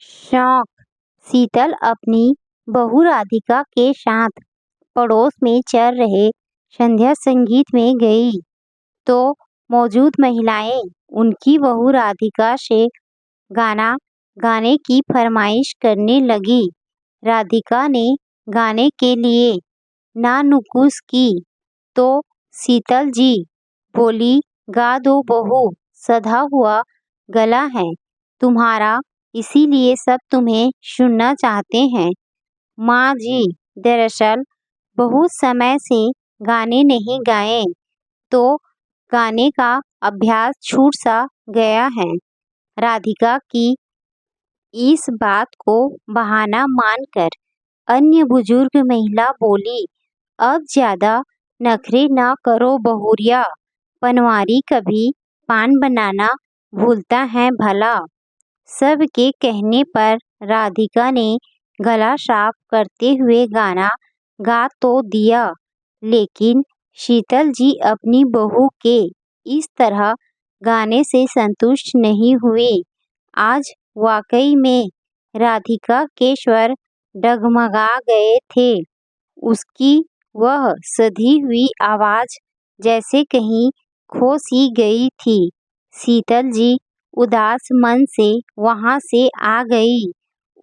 शौक। शीतल अपनी बहू राधिका के साथ पड़ोस में चल रहे संध्या संगीत में गई तो मौजूद महिलाएं उनकी बहू राधिका से गाना गाने की फरमाइश करने लगी। राधिका ने गाने के लिए नानुकुस की तो शीतल जी बोली, गा दो बहू, सधा हुआ गला है तुम्हारा, इसीलिए सब तुम्हें सुनना चाहते हैं। माँ जी, दरअसल बहुत समय से गाने नहीं गाए तो गाने का अभ्यास छूट सा गया है। राधिका की इस बात को बहाना मानकर अन्य बुजुर्ग महिला बोली, अब ज्यादा नखरे ना करो बहुरिया, पनवारी कभी पान बनाना भूलता है भला। सबके कहने पर राधिका ने गला साफ करते हुए गाना गा तो दिया, लेकिन शीतल जी अपनी बहू के इस तरह गाने से संतुष्ट नहीं हुए। आज वाकई में राधिका के स्वर डगमगा गए थे। उसकी वह सधी हुई आवाज जैसे कहीं खो सी गई थी। शीतल जी उदास मन से वहां से आ गई।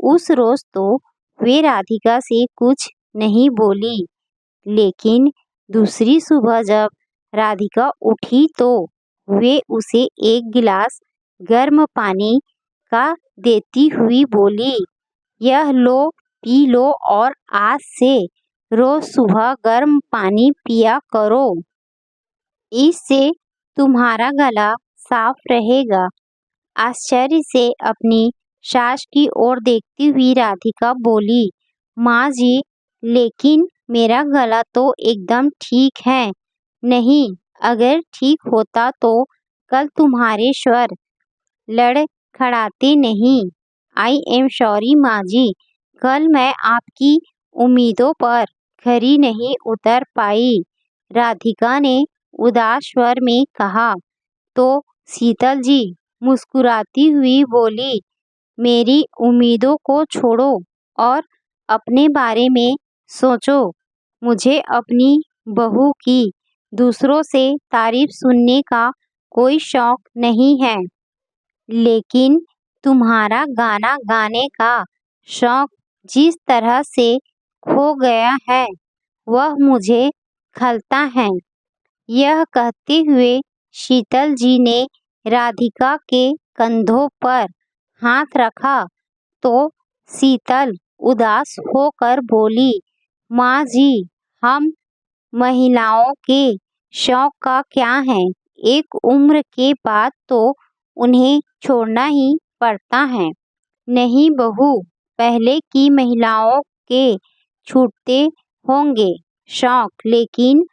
उस रोज तो वे राधिका से कुछ नहीं बोली, लेकिन दूसरी सुबह जब राधिका उठी तो वे उसे एक गिलास गर्म पानी का देती हुई बोली, यह लो, पी लो और आज से रोज सुबह गर्म पानी पिया करो, इससे तुम्हारा गला साफ रहेगा। आश्चर्य से अपनी सास की ओर देखती हुई राधिका बोली, माँ जी, लेकिन मेरा गला तो एकदम ठीक है। नहीं, अगर ठीक होता तो कल तुम्हारे स्वर लड़खड़ाते नहीं। आई एम सॉरी माँ जी, कल मैं आपकी उम्मीदों पर खरी नहीं उतर पाई। राधिका ने उदास स्वर में कहा तो शीतल जी मुस्कुराती हुई बोली, मेरी उम्मीदों को छोड़ो और अपने बारे में सोचो। मुझे अपनी बहू की दूसरों से तारीफ सुनने का कोई शौक नहीं है, लेकिन तुम्हारा गाना गाने का शौक जिस तरह से खो गया है वह मुझे खलता है। यह कहते हुए शीतल जी ने राधिका के कंधों पर हाथ रखा तो शीतल उदास होकर बोली, माँ जी, हम महिलाओं के शौक का क्या है, एक उम्र के बाद तो उन्हें छोड़ना ही पड़ता है। नहीं बहू, पहले की महिलाओं के छूटते होंगे शौक, लेकिन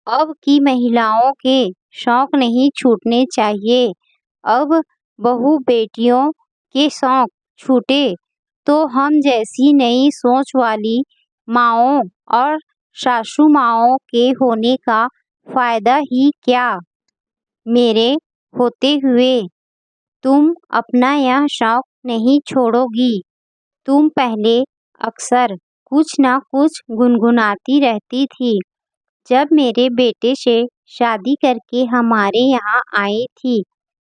अब की महिलाओं के शौक नहीं छूटने चाहिए। अब बहू बेटियों के शौक छूटे तो हम जैसी नई सोच वाली माँओं और सासू माँओं के होने का फायदा ही क्या। मेरे होते हुए तुम अपना यह शौक नहीं छोड़ोगी। तुम पहले अक्सर कुछ ना कुछ गुनगुनाती रहती थी। जब मेरे बेटे से शादी करके हमारे यहाँ आई थी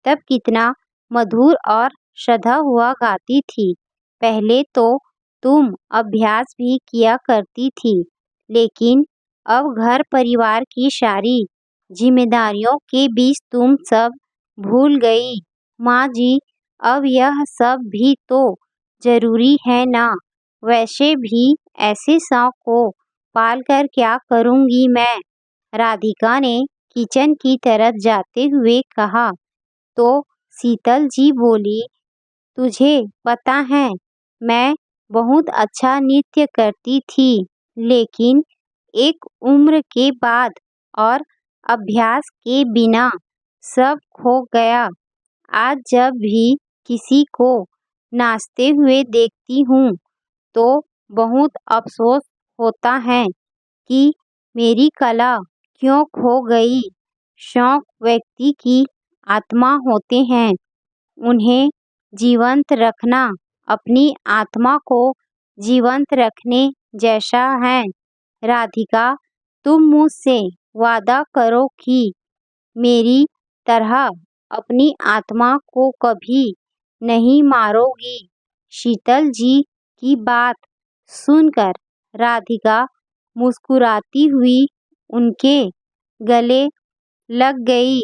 तब कितना मधुर और सधा हुआ गाती थी। पहले तो तुम अभ्यास भी किया करती थी, लेकिन अब घर परिवार की सारी जिम्मेदारियों के बीच तुम सब भूल गई। माँ जी, अब यह सब भी तो जरूरी है ना। वैसे भी ऐसे शौक को पाल कर क्या करूँगी मैं। राधिका ने किचन की तरफ जाते हुए कहा तो शीतल जी बोली, तुझे पता है मैं बहुत अच्छा नृत्य करती थी, लेकिन एक उम्र के बाद और अभ्यास के बिना सब खो गया। आज जब भी किसी को नाचते हुए देखती हूँ तो बहुत अफसोस होता है कि मेरी कला क्यों खो गई। शौक व्यक्ति की आत्मा होते हैं, उन्हें जीवंत रखना अपनी आत्मा को जीवंत रखने जैसा है। राधिका, तुम मुझसे वादा करो कि मेरी तरह अपनी आत्मा को कभी नहीं मारोगी। शीतल जी की बात सुनकर राधिका मुस्कुराती हुई उनके गले लग गई।